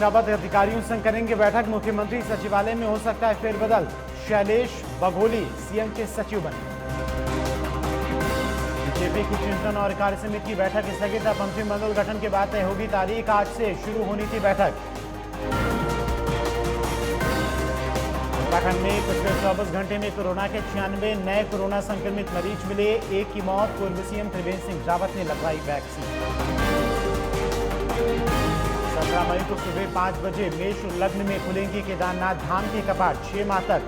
सिंह रावत अधिकारियों संग करेंगे बैठक। मुख्यमंत्री सचिवालय में हो सकता है फेरबदल। शैलेश बघोली सीएम के सचिव बने। बीजेपी की चिंतन और कार्य समिति की बैठक स्थगित। अब मंत्रिमंडल गठन के बाद तय होगी तारीख। आज से शुरू होनी थी बैठक। उत्तराखंड में पिछले 24 घंटे में कोरोना के 96 नए कोरोना संक्रमित मरीज मिले। एक की मौत। पूर्व सीएम त्रिवेंद्र सिंह रावत ने लगवाई वैक्सीन। 17 मई को सुबह 5 बजे मेष लग्न में खुलेंगी केदारनाथ धाम के कपाट। 6 माह तक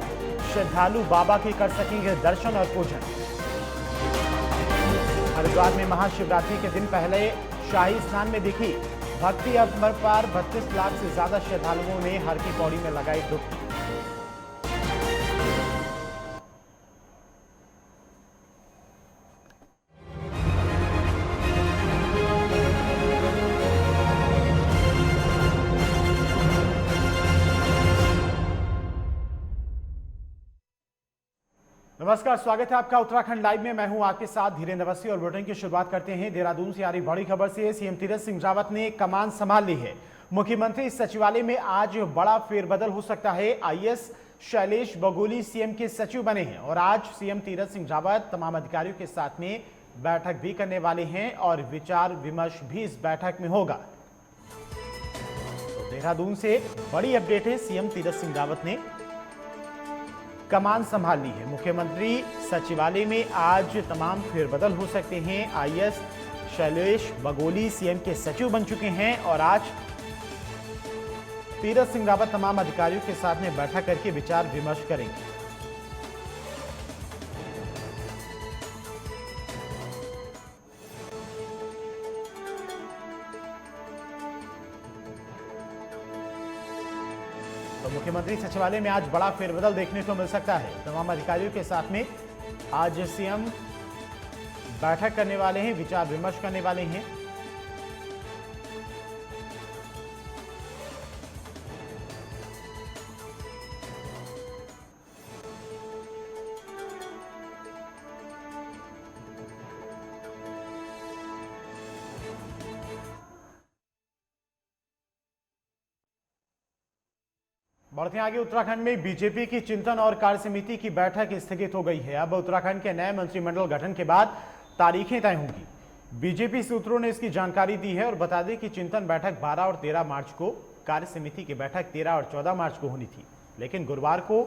श्रद्धालु बाबा के कर सकेंगे दर्शन और पूजन। हरिद्वार में महाशिवरात्रि के दिन पहले शाही स्नान में दिखी भक्ति। अपरपार 32 लाख से ज्यादा श्रद्धालुओं ने हर की पौड़ी में लगाई डुबकी। नमस्कार, स्वागत है आपका उत्तराखंड लाइव में। मैं हूं आपके साथ धीरेन्द्र अवस्थी और बुलेटिन की शुरुआत करते हैं देहरादून से आ रही बड़ी खबर से। सीएम तीरथ सिंह रावत ने कमान संभाल ली है। मुख्यमंत्री सचिवालय में आज बड़ा फेरबदल हो सकता है। आईएएस शैलेश बघोली सीएम के सचिव बने हैं और आज सीएम तीरथ सिंह रावत तमाम अधिकारियों के साथ में बैठक भी करने वाले हैं और विचार विमर्श भी इस बैठक में होगा। तो देहरादून से बड़ी अपडेट है। सीएम तीरथ सिंह रावत ने कमान संभाल ली है। मुख्यमंत्री सचिवालय में आज तमाम फेरबदल हो सकते हैं। आईएएस शैलेश बघोली सीएम के सचिव बन चुके हैं और आज तीरथ सिंह रावत तमाम अधिकारियों के साथ में बैठक करके विचार विमर्श करेंगे। तो मुख्यमंत्री सचिवालय में आज बड़ा फेरबदल देखने को मिल सकता है। तमाम अधिकारियों के साथ में आज सीएम बैठक करने वाले हैं, विचार विमर्श करने वाले हैं। बढ़ते आगे, उत्तराखंड में बीजेपी की चिंतन और कार्य समिति की बैठक स्थगित हो गई है। अब उत्तराखंड के नए मंत्रिमंडल गठन के बाद तारीखें तय होंगी। बीजेपी सूत्रों ने इसकी जानकारी दी है और बता दें कि चिंतन बैठक 12 और 13 मार्च को, कार्य समिति की बैठक 13 और 14 मार्च को होनी थी, लेकिन गुरुवार को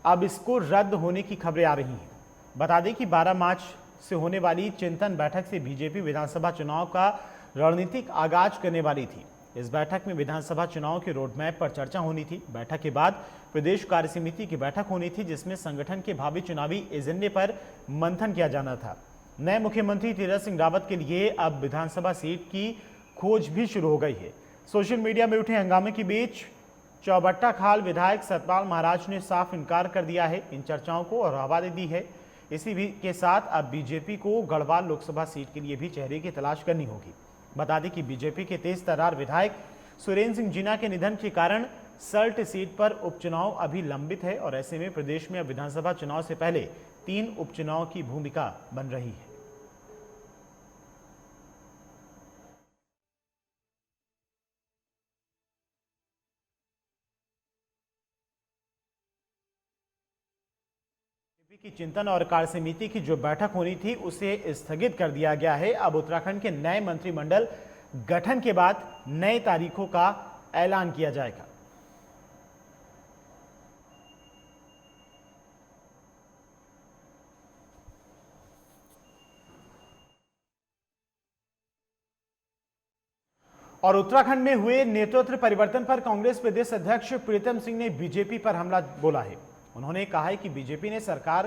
अब इसको रद्द होने की खबरें आ रही हैं। बता दें कि 12 मार्च से होने वाली चिंतन बैठक से बीजेपी विधानसभा चुनाव का रणनीतिक आगाज करने वाली थी। इस बैठक में विधानसभा चुनाव के रोडमैप पर चर्चा होनी थी। बैठक के बाद प्रदेश कार्य समिति की बैठक होनी थी, जिसमें संगठन के भावी चुनावी एजेंडे पर मंथन किया जाना था। नए मुख्यमंत्री तीरथ सिंह रावत के लिए अब विधानसभा सीट की खोज भी शुरू हो गई है। सोशल मीडिया में उठे हंगामे के बीच चौबट्टा खाल विधायक सतपाल महाराज ने साफ इनकार कर दिया है इन चर्चाओं को और हवा दे दी है। इसी भी के साथ अब बीजेपी को गढ़वाल लोकसभा सीट के लिए भी चेहरे की तलाश करनी होगी। बता दें कि बीजेपी के तेज तर्रार विधायक सुरेंद्र सिंह जीना के निधन के कारण सल्ट सीट पर उपचुनाव अभी लंबित है और ऐसे में प्रदेश में अब विधानसभा चुनाव से पहले 3 उपचुनाव की भूमिका बन रही है। की चिंतन और कार्य समिति की जो बैठक होनी थी उसे स्थगित कर दिया गया है। अब उत्तराखंड के नए मंत्रिमंडल गठन के बाद नए तारीखों का ऐलान किया जाएगा। और उत्तराखंड में हुए नेतृत्व परिवर्तन पर कांग्रेस प्रदेश अध्यक्ष प्रीतम सिंह ने बीजेपी पर हमला बोला है। उन्होंने कहा है कि बीजेपी ने सरकार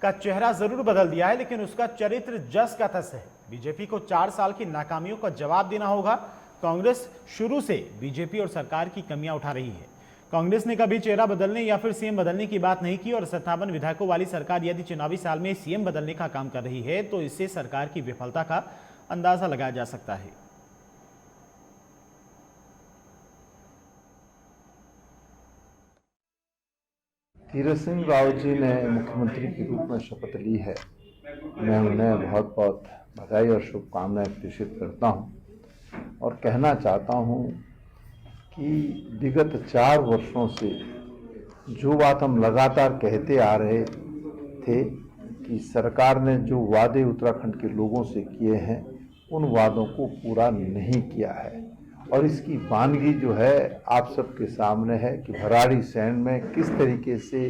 का चेहरा जरूर बदल दिया है, लेकिन उसका चरित्र जस का तस है। बीजेपी को 4 साल की नाकामियों का जवाब देना होगा। कांग्रेस शुरू से बीजेपी और सरकार की कमियां उठा रही है। कांग्रेस ने कभी चेहरा बदलने या फिर सीएम बदलने की बात नहीं की और 57 विधायकों वाली सरकार यदि चुनावी साल में सीएम बदलने का काम कर रही है तो इससे सरकार की विफलता का अंदाजा लगाया जा सकता है। तीरथ सिंह रावत जी ने मुख्यमंत्री के रूप में शपथ ली है। मैं उन्हें बहुत बहुत बधाई और शुभकामनाएं प्रेषित करता हूं और कहना चाहता हूं कि विगत 4 वर्षों से जो बात हम लगातार कहते आ रहे थे कि सरकार ने जो वादे उत्तराखंड के लोगों से किए हैं उन वादों को पूरा नहीं किया है। और इसकी वानगी जो है आप सबके सामने है कि भराड़ीसैंण में किस तरीके से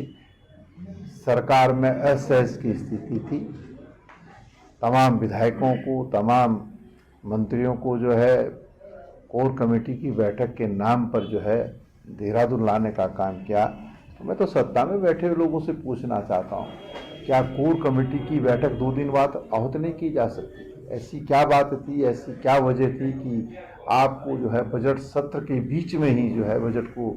सरकार में असहज की स्थिति थी। तमाम विधायकों को, तमाम मंत्रियों को जो है कोर कमेटी की बैठक के नाम पर जो है देहरादून लाने का काम किया। तो मैं तो सत्ता में बैठे हुए लोगों से पूछना चाहता हूँ, क्या कोर कमेटी की बैठक 2 दिन बाद आहूत नहीं की जा सकती? ऐसी क्या बात थी, ऐसी क्या वजह थी कि आपको जो है बजट सत्र के बीच में ही जो है बजट को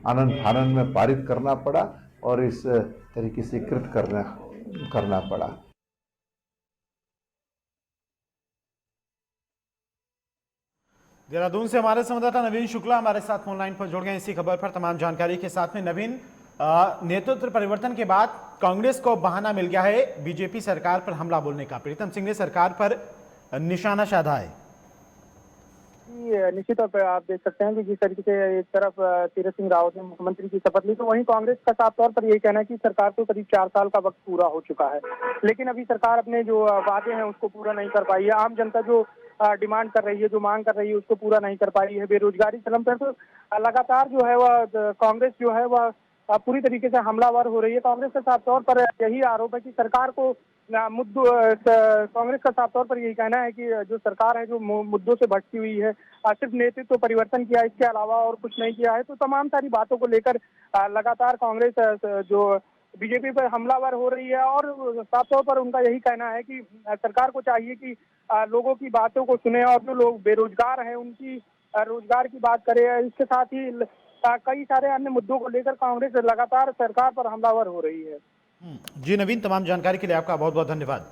आनन फानन में पारित करना पड़ा और इस तरीके से कृत करना पड़ा? देहरादून से हमारे संवाददाता नवीन शुक्ला हमारे साथ फोनलाइन पर जुड़ गए इसी खबर पर तमाम जानकारी के साथ में। नवीन, नेतृत्व परिवर्तन के बाद कांग्रेस को बहाना मिल गया है बीजेपी सरकार पर हमला बोलने का। प्रीतम सिंह ने सरकार पर निशाना साधा है। निश्चित तौर पर आप देख सकते हैं कि जिस तरीके से एक तरफ तीरथ सिंह रावत ने मुख्यमंत्री की शपथ ली, तो वहीं कांग्रेस का साफ तौर पर यही कहना है कि सरकार को करीब 4 साल का वक्त पूरा हो चुका है, लेकिन अभी सरकार अपने जो वादे हैं उसको पूरा नहीं कर पाई है। आम जनता जो डिमांड कर रही है, जो मांग कर रही है, उसको पूरा नहीं कर पाई है। बेरोजगारी चरम पर तो लगातार जो है वह कांग्रेस जो है वह पूरी तरीके से हमलावर हो रही है। कांग्रेस का साफ तौर पर यही आरोप है कि सरकार को कांग्रेस का साफ तौर पर यही कहना है कि जो सरकार है जो मुद्दों से भटकी हुई है, सिर्फ नेतृत्व परिवर्तन किया, इसके अलावा और कुछ नहीं किया है। तो तमाम सारी बातों को लेकर लगातार कांग्रेस जो बीजेपी पर हमलावर हो रही है और साफ तौर पर उनका यही कहना है कि सरकार को चाहिए कि लोगों की बातों को सुने और जो लोग बेरोजगार हैं उनकी रोजगार की बात करे। इसके साथ ही कई सारे अन्य मुद्दों को लेकर कांग्रेस लगातार सरकार पर हमलावर हो रही है। जी नवीन, तमाम जानकारी के लिए आपका बहुत बहुत धन्यवाद।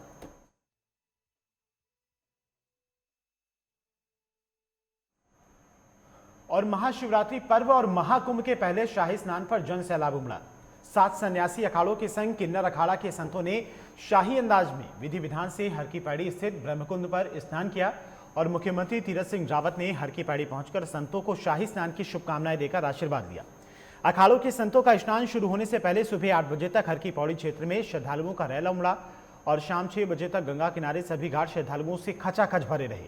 और महाशिवरात्रि पर्व और महाकुंभ के पहले शाही स्नान पर जन सैलाब उमड़ा। 7 सन्यासी अखाड़ों के संग किन्नर अखाड़ा के संतों ने शाही अंदाज में विधि विधान से हर की पैड़ी स्थित ब्रह्मकुंड पर स्नान किया और मुख्यमंत्री तीरथ सिंह रावत ने हर की पैड़ी पहुंचकर संतों को शाही स्नान की शुभकामनाएं देकर आशीर्वाद दिया। अखाड़ों के संतों का स्नान शुरू होने से पहले सुबह 8 बजे तक हर की पौड़ी क्षेत्र में श्रद्धालुओं का रैला उमड़ा और शाम 6 बजे तक गंगा किनारे सभी घाट श्रद्धालुओं से खचाखच भरे रहे।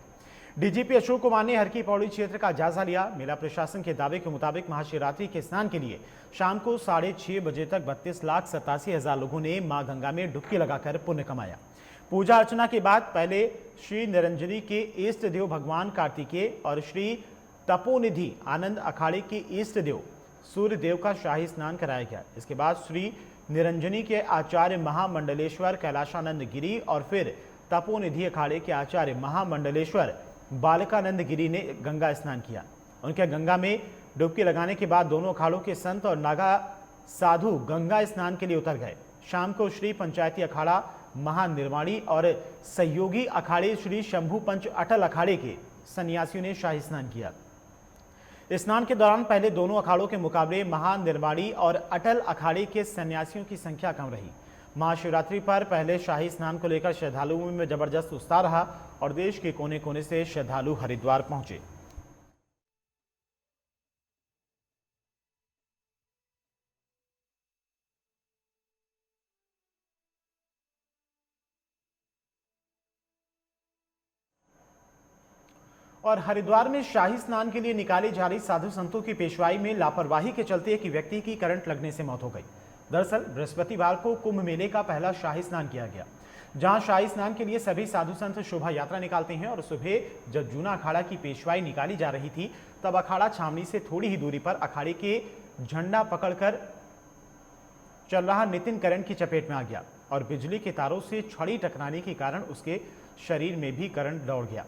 डीजीपी अशोक कुमार ने हर की पौड़ी क्षेत्र का जायजा लिया। मेला प्रशासन के दावे के मुताबिक महाशिवरात्रि के स्नान के लिए शाम को 6:30 बजे तक 32,87,000 लोगों ने मां गंगा में डुबकी लगाकर पुण्य कमाया। पूजा अर्चना के बाद पहले श्री निरंजनी के इष्ट देव भगवान कार्तिकेय और श्री तपोनिधि आनंद अखाड़े के इष्ट देव सूर्य देव का शाही स्नान कराया गया। इसके बाद श्री निरंजनी के आचार्य महामंडलेश्वर कैलाशानंद गिरी और फिर तपोनिधि अखाड़े के आचार्य महामंडलेश्वर बालकानंद गिरी ने गंगा स्नान किया। उनके गंगा में डुबकी लगाने के बाद दोनों अखाड़ों के संत और नागा साधु गंगा स्नान के लिए उतर गए। शाम को श्री पंचायती अखाड़ा महानिर्वाणी और सहयोगी अखाड़े श्री शंभू पंच अटल अखाड़े के सन्यासियों ने शाही स्नान किया। स्नान के दौरान पहले दोनों अखाड़ों के मुकाबले महानिर्वाणी और अटल अखाड़े के सन्यासियों की संख्या कम रही। महाशिवरात्रि पर पहले शाही स्नान को लेकर श्रद्धालुओं में जबरदस्त उत्साह रहा और देश के कोने कोने से श्रद्धालु हरिद्वार पहुंचे। और हरिद्वार में शाही स्नान के लिए निकाली जा रही साधु संतों की पेशवाई में लापरवाही के चलते एक व्यक्ति की करंट लगने से मौत हो गई। दरअसल बृहस्पतिवार को कुंभ मेले का पहला शाही स्नान किया गया, जहां शाही स्नान के लिए सभी साधु संत शोभा यात्रा निकालते हैं और सुबह जब जूना अखाड़ा की पेशवाई निकाली जा रही थी तब अखाड़ा छावनी से थोड़ी ही दूरी पर अखाड़े के झंडा पकड़कर चल रहा नितिन करंट की चपेट में आ गया और बिजली के तारों से छड़ी टकराने के कारण उसके शरीर में भी करंट दौड़ गया।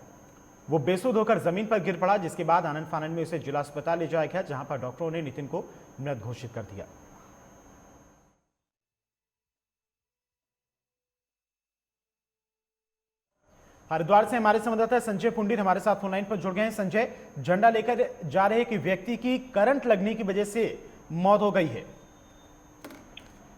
वो बेसुध होकर जमीन पर गिर पड़ा, जिसके बाद आनंद फानंद में उसे जिला अस्पताल ले जाया गया, जहां पर डॉक्टरों ने नितिन को मृत घोषित कर दिया। हरिद्वार से हमारे संवाददाता संजय पुंडित हमारे साथ फोनलाइन पर जुड़ गए हैं। संजय, झंडा लेकर जा रहे एक व्यक्ति की करंट लगने की वजह से मौत हो गई है।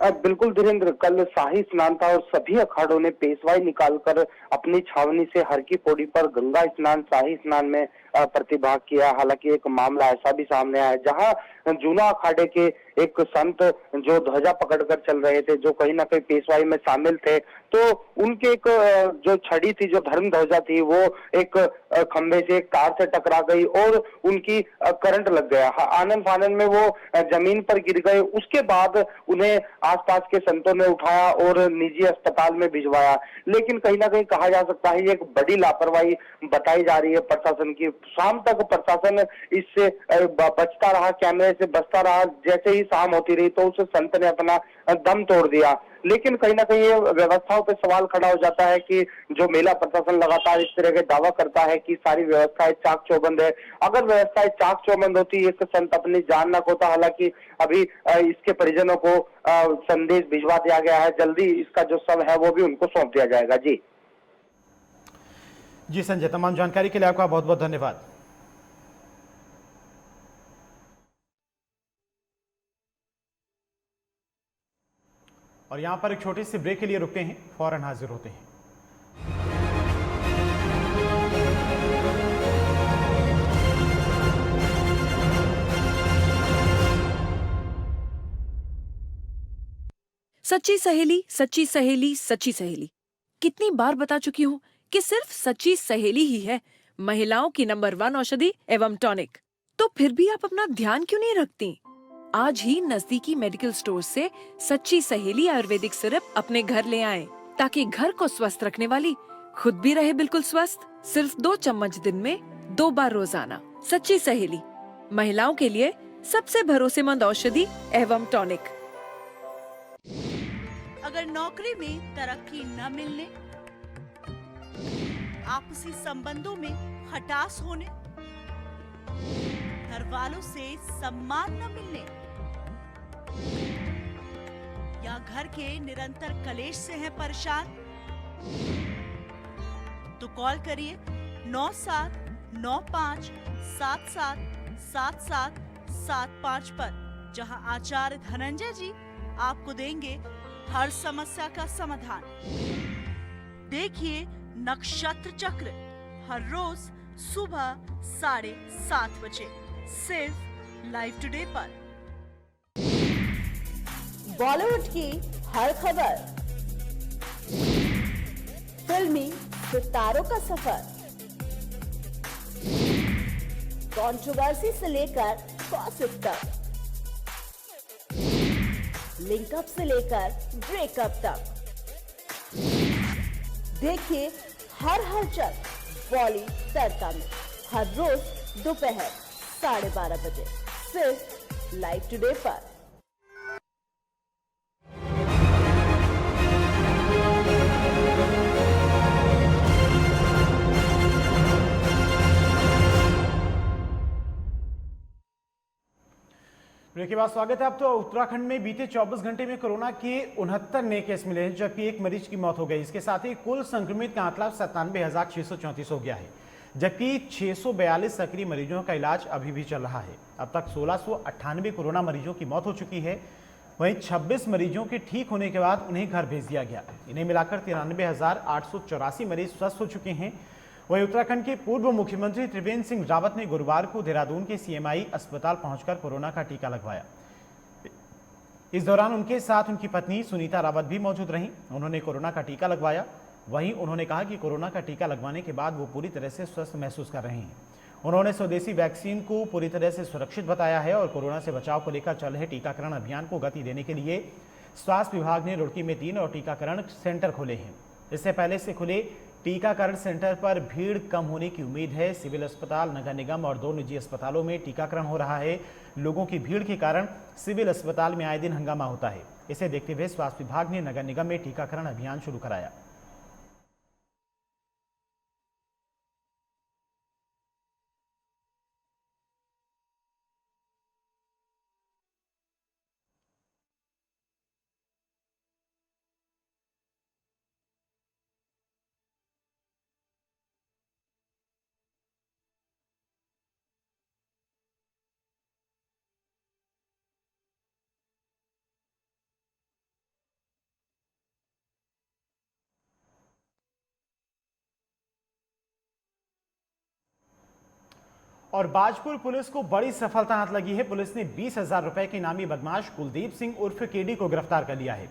बिल्कुल धीरेन्द्र, कल शाही स्नान था और सभी अखाड़ों ने पेशवाई निकालकर अपनी छावनी से हर की पौड़ी पर गंगा स्नान, शाही स्नान में प्रतिभाग किया। हालांकि एक मामला ऐसा भी सामने आया जहां जूना अखाड़े के एक संत जो ध्वजा पकड़कर चल रहे थे, जो कहीं ना कहीं पेशवाई में शामिल थे, तो उनके एक जो छड़ी थी, जो धर्म ध्वजा थी, वो एक खंभे से, एक तार से टकरा गई और उनकी करंट लग गया। आनन फानन में वो जमीन पर गिर गए। उसके बाद उन्हें आसपास के संतों ने उठाया और निजी अस्पताल में भिजवाया। लेकिन कहीं ना कहीं कहा जा सकता है ये एक बड़ी लापरवाही बताई जा रही है प्रशासन की। शाम तक प्रशासन इससे बचता रहा, कैमरे से बचता रहा। जैसे ही शाम होती रही तो उस संत ने अपना दम तोड़ दिया। लेकिन कहीं ना कहीं ये व्यवस्थाओं पे सवाल खड़ा हो जाता है कि जो मेला प्रशासन लगातार इस तरह के दावा करता है कि सारी व्यवस्थाएं चाक चौबंद है। अगर व्यवस्थाएं चाक चौबंद होती, एक संत अपनी जान न खोता। हालांकि अभी इसके परिजनों को संदेश भिजवा दिया गया है, जल्दी इसका जो शव है वो भी उनको सौंप दिया जाएगा। जी जी संजय, तमाम जानकारी के लिए आपका बहुत बहुत धन्यवाद। और यहां पर एक छोटी सी ब्रेक के लिए रुकते हैं, फौरन हाजिर होते हैं। सच्ची सहेली, सच्ची सहेली, सच्ची सहेली। कितनी बार बता चुकी हूँ कि सिर्फ सच्ची सहेली ही है महिलाओं की नंबर 1 औषधि एवं टॉनिक। तो फिर भी आप अपना ध्यान क्यों नहीं रखती? आज ही नजदीकी मेडिकल स्टोर से सच्ची सहेली आयुर्वेदिक सिरप अपने घर ले आएं, ताकि घर को स्वस्थ रखने वाली खुद भी रहे बिल्कुल स्वस्थ। सिर्फ 2 चम्मच दिन में 2 बार रोजाना। सच्ची सहेली, महिलाओं के लिए सबसे भरोसेमंद औषधि एवं टॉनिक। अगर नौकरी में तरक्की न मिलने, आपसी संबंधों में खटास होने, घर वालों से सम्मान न मिलने या घर के निरंतर कलेश से हैं परेशान, तो कॉल करिए 9795777775 पर, जहां आचार्य धनंजय जी आपको देंगे हर समस्या का समाधान। देखिए नक्षत्र चक्र हर रोज सुबह 7:30 बजे सिर्फ लाइव टुडे पर। बॉलीवुड की हर खबर, फिल्मी सितारों का सफर, कंट्रोवर्सी से लेकर गॉसिप तक, लिंकअप से लेकर ब्रेकअप तक। देखिए हर हलचल बॉली तड़का में हर रोज दोपहर 12:30 बजे सिर्फ लाइव टुडे पर। ब्रेक के बाद स्वागत है। अब तो उत्तराखंड में बीते 24 घंटे में कोरोना के 69 नए केस मिले हैं, जबकि एक मरीज की मौत हो गई। इसके साथ ही कुल संक्रमित का आंकड़ा 97,634 हो गया है, जबकि 642 सक्रिय मरीजों का इलाज अभी भी चल रहा है। अब तक 1698 कोरोना मरीजों की मौत हो चुकी है। वहीं 26 मरीजों के ठीक होने के बाद उन्हें घर भेज दिया गया। इन्हें मिलाकर 93,884 मरीज स्वस्थ हो चुके हैं। वहीं उत्तराखंड के पूर्व मुख्यमंत्री त्रिवेंद्र सिंह रावत ने गुरुवार को देहरादून के सीएमआई अस्पताल पहुंचकर कोरोना का टीका लगवाया। इस दौरान उनके साथ उनकी पत्नी सुनीता रावत भी मौजूद रहीं। उन्होंने कोरोना का टीका लगवाया। वहीं उन्होंने कहा कि कोरोना का टीका लगवाने के बाद वो पूरी तरह से स्वस्थ महसूस कर रहे हैं। उन्होंने स्वदेशी वैक्सीन को पूरी तरह से सुरक्षित बताया है और कोरोना से बचाव को लेकर चल रहे टीकाकरण अभियान को गति देने के लिए स्वास्थ्य विभाग ने रुड़की में 3 और टीकाकरण सेंटर खोले हैं। इससे पहले से खुले टीकाकरण सेंटर पर भीड़ कम होने की उम्मीद है। सिविल अस्पताल, नगर निगम और 2 निजी अस्पतालों में टीकाकरण हो रहा है। लोगों की भीड़ के कारण सिविल अस्पताल में आए दिन हंगामा होता है। इसे देखते हुए स्वास्थ्य विभाग ने नगर निगम में टीकाकरण अभियान शुरू कराया। और बाजपुर पुलिस को बड़ी सफलता हाथ लगी है। पुलिस ने 20,000 रुपए के इनामी बदमाश कुलदीप सिंह उर्फ केडी को गिरफ्तार कर लिया है।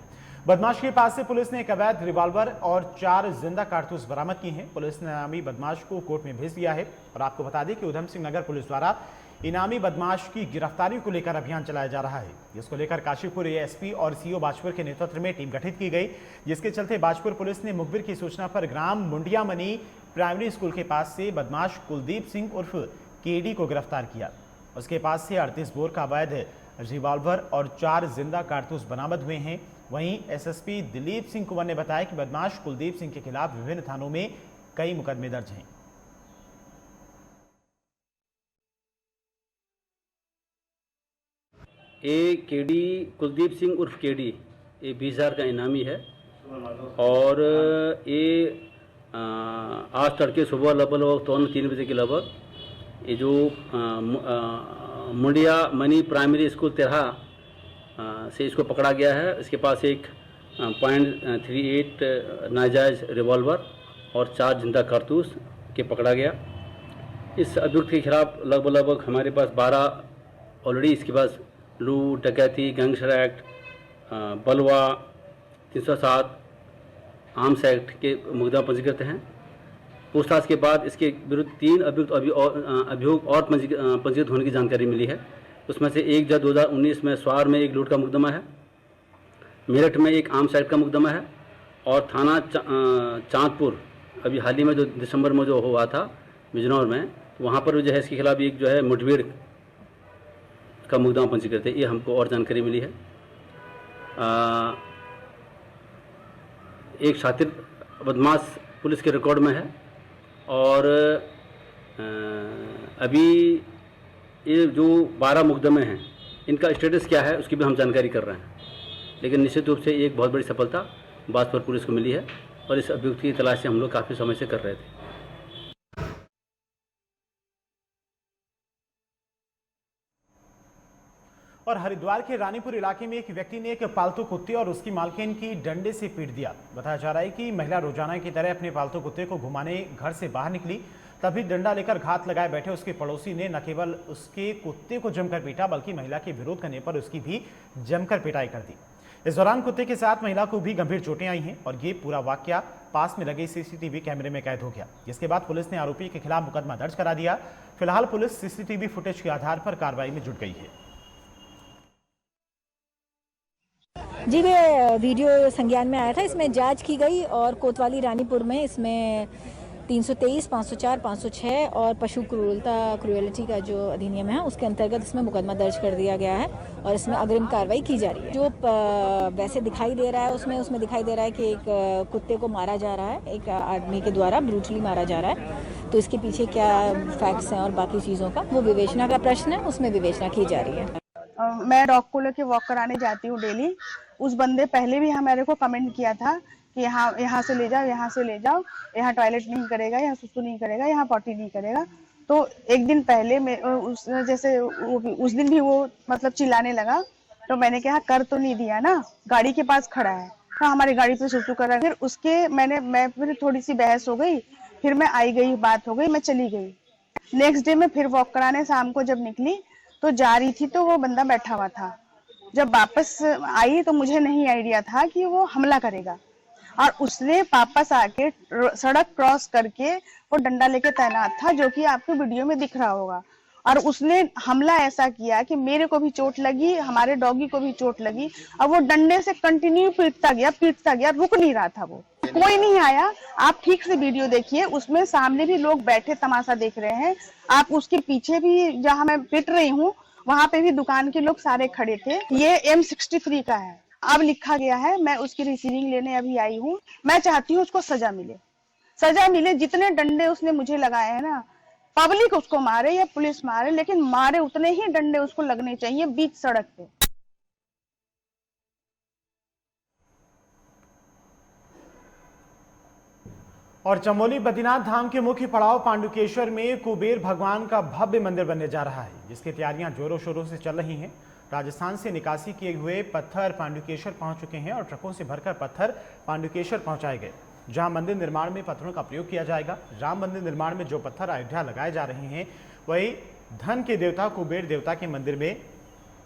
बदमाश के पास से पुलिस ने एक अवैध रिवॉल्वर और 4 जिंदा कारतूस बरामद की हैं। पुलिस ने इनामी बदमाश को कोर्ट में भेज दिया है। और आपको बता दें कि उधम सिंह नगर पुलिस द्वारा इनामी बदमाश की गिरफ्तारी को लेकर अभियान चलाया जा रहा है, जिसको लेकर काशीपुर एएसपी और सीओ बाजपुर के नेतृत्व में टीम गठित की गई, जिसके चलते बाजपुर पुलिस ने मुखबिर की सूचना पर ग्राम मुंडिया मनी प्राइमरी स्कूल के पास से बदमाश कुलदीप सिंह उर्फ केडी को गिरफ्तार किया। उसके पास से 38 बोर का अवैध रिवॉल्वर और 4 जिंदा कारतूस बरामद हुए हैं। वहीं एसएसपी दिलीप सिंह कुंवर ने बताया कि बदमाश कुलदीप सिंह के खिलाफ विभिन्न थानों में कई मुकदमे दर्ज हैं। ये केडी कुलदीप सिंह उर्फ केडी ये 20,000 का इनामी है और ये आज तड़के सुबह लगभग 3 बजे के लगभग ये जो मुंडिया मनी प्राइमरी स्कूल तेरहा से इसको पकड़ा गया है। इसके पास एक .38 नाजायज़ रिवॉल्वर और 4 जिंदा कारतूस के पकड़ा गया। इस अभियुक्त के खिलाफ लगभग हमारे पास 12 ऑलरेडी इसके पास लूट, डकैती, गैंगस्टर एक्ट, बलवा, 307 आर्म्स एक्ट के मुकदमा पंजीकृत हैं। पूछताछ के बाद इसके विरुद्ध 3 अभियोग और पंजीकृत होने की जानकारी मिली है। उसमें से एक जो 2019 में स्वार में एक लूट का मुकदमा है, मेरठ में एक आर्म्स एक्ट का मुकदमा है और थाना चांदपुर अभी हाल ही में जो दिसंबर में जो हुआ था बिजनौर में, वहाँ पर जो है इसके खिलाफ एक जो है मुठभेड़ का मुकदमा पंजीकृत है। ये हमको और जानकारी मिली है। एक शातिर बदमाश पुलिस के रिकॉर्ड में है और अभी ये जो 12 मुकदमे हैं इनका स्टेटस क्या है उसकी भी हम जानकारी कर रहे हैं, लेकिन निश्चित रूप से एक बहुत बड़ी सफलता बाजपुर पुलिस को मिली है और इस अभियुक्त की तलाश हम लोग काफ़ी समय से कर रहे थे। और हरिद्वार के रानीपुर इलाके में एक व्यक्ति ने एक पालतू कुत्ते और उसकी मालकिन की डंडे से पीट दिया। बताया जा रहा है कि महिला रोजाना की तरह अपने पालतू कुत्ते को घुमाने घर से बाहर निकली, तभी डंडा लेकर घात लगाए बैठे उसके पड़ोसी ने न केवल उसके कुत्ते को जमकर पीटा बल्कि महिला के विरोध करने पर उसकी भी जमकर पिटाई कर दी। इस दौरान कुत्ते के साथ महिला को भी गंभीर चोटें आई हैं और ये पूरा वाकया पास में लगे सीसीटीवी कैमरे में कैद हो गया, जिसके बाद पुलिस ने आरोपी के खिलाफ मुकदमा दर्ज करा दिया। फिलहाल पुलिस सीसीटीवी फुटेज के आधार पर कार्रवाई में जुट गई है। जी, वे वीडियो संज्ञान में आया था, इसमें जांच की गई और कोतवाली रानीपुर में इसमें 323, 504, 506 और पशु क्रूएलिटी का जो अधिनियम है उसके अंतर्गत इसमें मुकदमा दर्ज कर दिया गया है और इसमें अग्रिम कार्रवाई की जा रही है। जो वैसे दिखाई दे रहा है उसमें दिखाई दे रहा है कि एक कुत्ते को मारा जा रहा है, एक आदमी के द्वारा ब्रूटली मारा जा रहा है। तो इसके पीछे क्या फैक्ट्स हैं और बाकी चीज़ों का वो विवेचना का प्रश्न है, उसमें विवेचना की जा रही है। मैं डॉग को लेके वॉक कराने जाती हूँ डेली। उस बंदे पहले भी हमारे को कमेंट किया था कि यहाँ से ले जाओ, यहाँ से ले जाओ, यहाँ टॉयलेट नहीं करेगा, यहाँ सुसु नहीं करेगा, यहाँ पॉटी नहीं करेगा। तो एक दिन पहले उस दिन भी वो मतलब चिल्लाने लगा, तो मैंने कहा कर तो नहीं दिया ना, गाड़ी के पास खड़ा है, हाँ हमारी गाड़ी पे सुसु कर रहा है। फिर उसके फिर थोड़ी सी बहस हो गई, फिर मैं आई गई, बात हो गई, मैं चली गई। नेक्स्ट डे में फिर वॉक कराने शाम को जब निकली तो जा रही थी तो वो बंदा बैठा हुआ था। जब वापस आई तो मुझे नहीं आइडिया था कि वो हमला करेगा और उसने वापस आके सड़क क्रॉस करके वो डंडा लेके तैनात था, जो कि आपको वीडियो में दिख रहा होगा। और उसने हमला ऐसा किया कि मेरे को भी चोट लगी, हमारे डॉगी को भी चोट लगी और वो डंडे से कंटिन्यू पीटता गया, रुक नहीं रहा था। वो कोई नहीं आया। आप ठीक से वीडियो देखिए, उसमें सामने भी लोग बैठे तमाशा देख रहे हैं। आप उसके पीछे भी जहाँ मैं पिट रही हूँ वहां पे भी दुकान के लोग सारे खड़े थे। ये M63 का है, अब लिखा गया है। मैं उसकी रिसीविंग लेने अभी आई हूँ। मैं चाहती हूँ उसको सजा मिले। जितने डंडे उसने मुझे लगाए हैं ना, पब्लिक उसको मारे या पुलिस मारे, लेकिन मारे उतने ही डंडे उसको लगने चाहिए बीच सड़क पे। और चमोली बद्रीनाथ धाम के मुख्य पड़ाव पांडुकेश्वर में कुबेर भगवान का भव्य मंदिर बनने जा रहा है, जिसकी तैयारियां जोरों शोरों से चल रही हैं। राजस्थान से निकासी किए हुए पत्थर पांडुकेश्वर पहुंच चुके हैं और ट्रकों से भरकर पत्थर पांडुकेश्वर पहुंचाए गए, जहां मंदिर निर्माण में पत्थरों का प्रयोग किया जाएगा। राम मंदिर निर्माण में जो पत्थर अयोध्या लगाए जा रहे हैं, वही धन के देवता कुबेर देवता के मंदिर में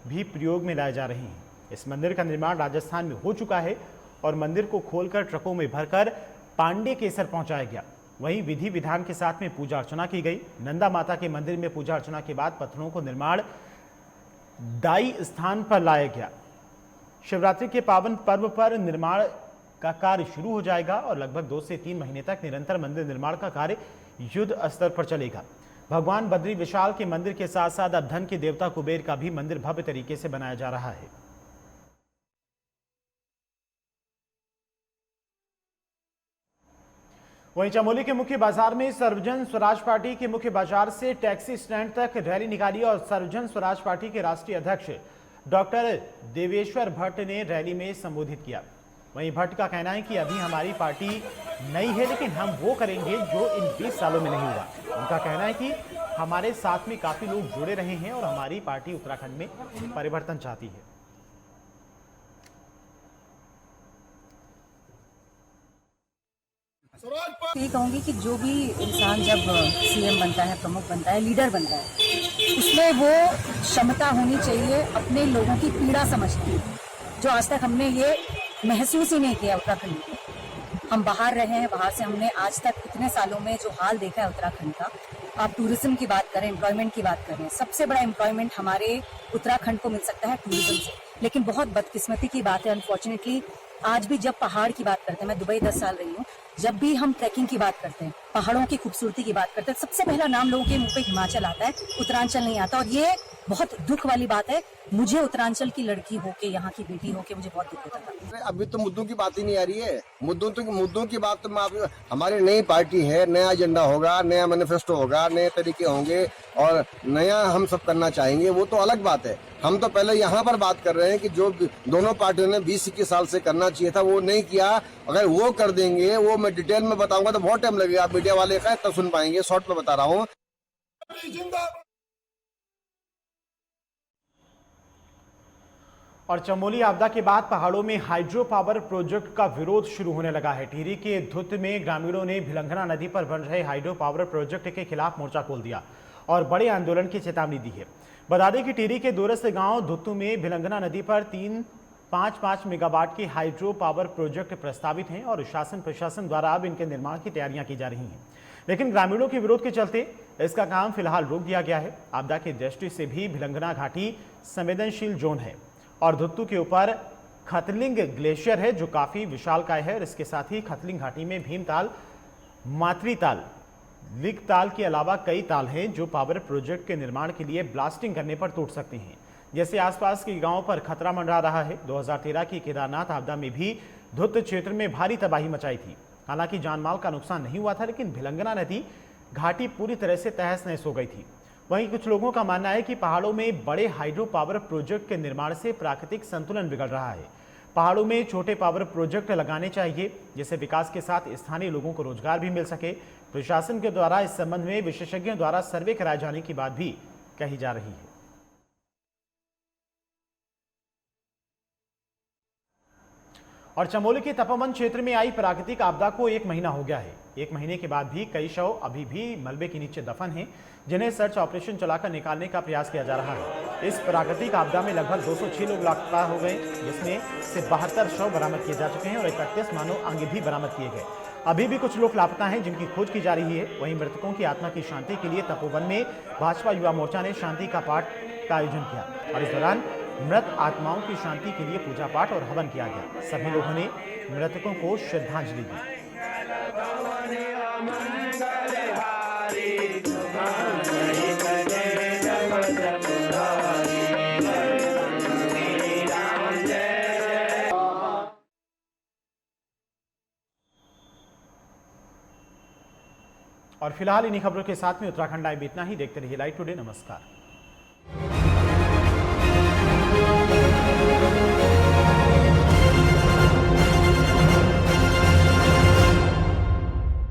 भी प्रयोग में लाए जा रहे हैं। इस मंदिर का निर्माण राजस्थान में हो चुका है और मंदिर को खोलकर ट्रकों में भरकर पांडे केसर पहुंचाया गया। वहीं विधि विधान के साथ में पूजा अर्चना की गई। नंदा माता के मंदिर में पूजा अर्चना के बाद पत्थरों को निर्माण दाई स्थान पर लाया गया। शिवरात्रि के पावन पर्व पर निर्माण का कार्य शुरू हो जाएगा और लगभग 2 से 3 महीने तक निरंतर मंदिर निर्माण का कार्य युद्ध स्तर पर चलेगा। भगवान बद्री विशाल के मंदिर के साथ साथ अब धन के देवता कुबेर का भी मंदिर भव्य तरीके से बनाया जा रहा है। वहीं चमोली के मुख्य बाजार में सर्वजन स्वराज पार्टी के मुख्य बाजार से टैक्सी स्टैंड तक रैली निकाली और सर्वजन स्वराज पार्टी के राष्ट्रीय अध्यक्ष डॉक्टर देवेश्वर भट्ट ने रैली में संबोधित किया। वहीं भट्ट का कहना है कि अभी हमारी पार्टी नई है, लेकिन हम वो करेंगे जो इन 20 सालों में नहीं हुआ। उनका कहना है कि हमारे साथ में काफी लोग जुड़े रहे हैं और हमारी पार्टी उत्तराखंड में परिवर्तन चाहती है। ये कहूंगी कि जो भी इंसान जब सीएम बनता है, प्रमुख बनता है, लीडर बनता है, उसमें वो क्षमता होनी चाहिए अपने लोगों की पीड़ा समझने की, जो आज तक हमने ये महसूस ही नहीं किया उत्तराखंड में। हम बाहर रहे हैं, बाहर से हमने आज तक इतने सालों में जो हाल देखा है उत्तराखंड का, आप टूरिज्म की बात करें, एम्प्लॉयमेंट की बात करें, सबसे बड़ा एम्प्लॉयमेंट हमारे उत्तराखंड को मिल सकता है टूरिज्म से। लेकिन बहुत बदकिस्मती की बात है, अनफॉर्चुनेटली आज भी जब पहाड़ की बात करते हैं, मैं दुबई 10 साल रही हूँ, जब भी हम ट्रैकिंग की बात करते हैं, पहाड़ों की खूबसूरती की बात करते हैं, सबसे पहला नाम लोगों के मुंह पे हिमाचल आता है, उत्तरांचल नहीं आता। और ये बहुत दुख वाली बात है। मुझे उत्तरांचल की लड़की होके, यहाँ की बेटी होके मुझे बहुत दुख होता था। अभी तो मुद्दों की बात ही नहीं आ रही है। मुद्दों की बात तो हमारी नई पार्टी है, नया एजेंडा होगा, नया मैनिफेस्टो होगा, नए तरीके होंगे और नया हम सब करना चाहेंगे, वो तो अलग बात है। हम तो पहले यहाँ पर बात कर रहे हैं कि जो दोनों पार्टियों ने 20-21 साल से करना चाहिए था वो नहीं किया। अगर वो कर देंगे, वो मैं डिटेल में बताऊंगा तो बहुत टाइम लगेगा। आप मीडिया वाले का तब सुन पाएंगे, शॉर्ट में बता रहा हूँ। और चमोली आपदा के बाद पहाड़ों में हाइड्रो पावर प्रोजेक्ट का विरोध शुरू होने लगा है। टिहरी के धुत में ग्रामीणों ने भिलंगना नदी पर बन रहे हाइड्रो पावर प्रोजेक्ट के खिलाफ मोर्चा खोल दिया और बड़े आंदोलन की चेतावनी दी है। बता दें कि टिहरी के दूरस्थ गांव धुत्तू में भिलंगना नदी पर 3.55 मेगावाट की हाइड्रो पावर प्रोजेक्ट प्रस्तावित हैं और शासन प्रशासन द्वारा अब इनके निर्माण की तैयारियां की जा रही हैं। लेकिन ग्रामीणों के विरोध के चलते इसका काम फिलहाल रोक दिया गया है। आपदा की दृष्टि से भी भिलंगना घाटी संवेदनशील जोन है और धुत्तू के ऊपर खतलिंग ग्लेशियर है जो काफी विशालकाय है। और इसके साथ ही खतलिंग घाटी में भीमताल, मातृताल, लिगताल के अलावा कई ताल हैं जो पावर प्रोजेक्ट के निर्माण के लिए ब्लास्टिंग करने पर टूट सकते हैं। जैसे आसपास के गांवों पर खतरा मंडरा रहा है। 2013 की केदारनाथ आपदा में भी धुत्त क्षेत्र में भारी तबाही मचाई थी। हालांकि जानमाल का नुकसान नहीं हुआ था, लेकिन भिलंगना नदी घाटी पूरी तरह से तहस नहस हो गई थी। वहीं कुछ लोगों का मानना है कि पहाड़ों में बड़े हाइड्रो पावर प्रोजेक्ट के निर्माण से प्राकृतिक संतुलन बिगड़ रहा है। पहाड़ों में छोटे पावर प्रोजेक्ट लगाने चाहिए, जिससे विकास के साथ स्थानीय लोगों को रोजगार भी मिल सके। प्रशासन के द्वारा इस संबंध में विशेषज्ञों द्वारा सर्वे कराए जाने की बात भी कही जा रही है। और चमोली के तपोवन क्षेत्र में आई प्राकृतिक आपदा को 1 महीना हो गया है। 1 महीने के बाद भी कई शव अभी भी मलबे के नीचे दफन हैं, जिन्हें सर्च ऑपरेशन चलाकर निकालने का प्रयास किया जा रहा है। इस प्राकृतिक आपदा में लगभग 206 लोग लापता हो गए, जिसमें से 72 शव बरामद किए जा चुके हैं और 31 मानव अंग भी बरामद किए गए। अभी भी कुछ लोग लापता हैं, जिनकी खोज की जा रही है। वहीं मृतकों की आत्मा की शांति के लिए तपोवन में भाजपा युवा मोर्चा ने शांति का पाठ का आयोजन किया और इस दौरान मृत आत्माओं की शांति के लिए पूजा पाठ और हवन किया गया। सभी लोगों ने मृतकों को श्रद्धांजलि दी। और फिलहाल इन्हीं खबरों के साथ में उत्तराखंड लाइव इतना ही। देखते रहिए लाइव टुडे। नमस्कार।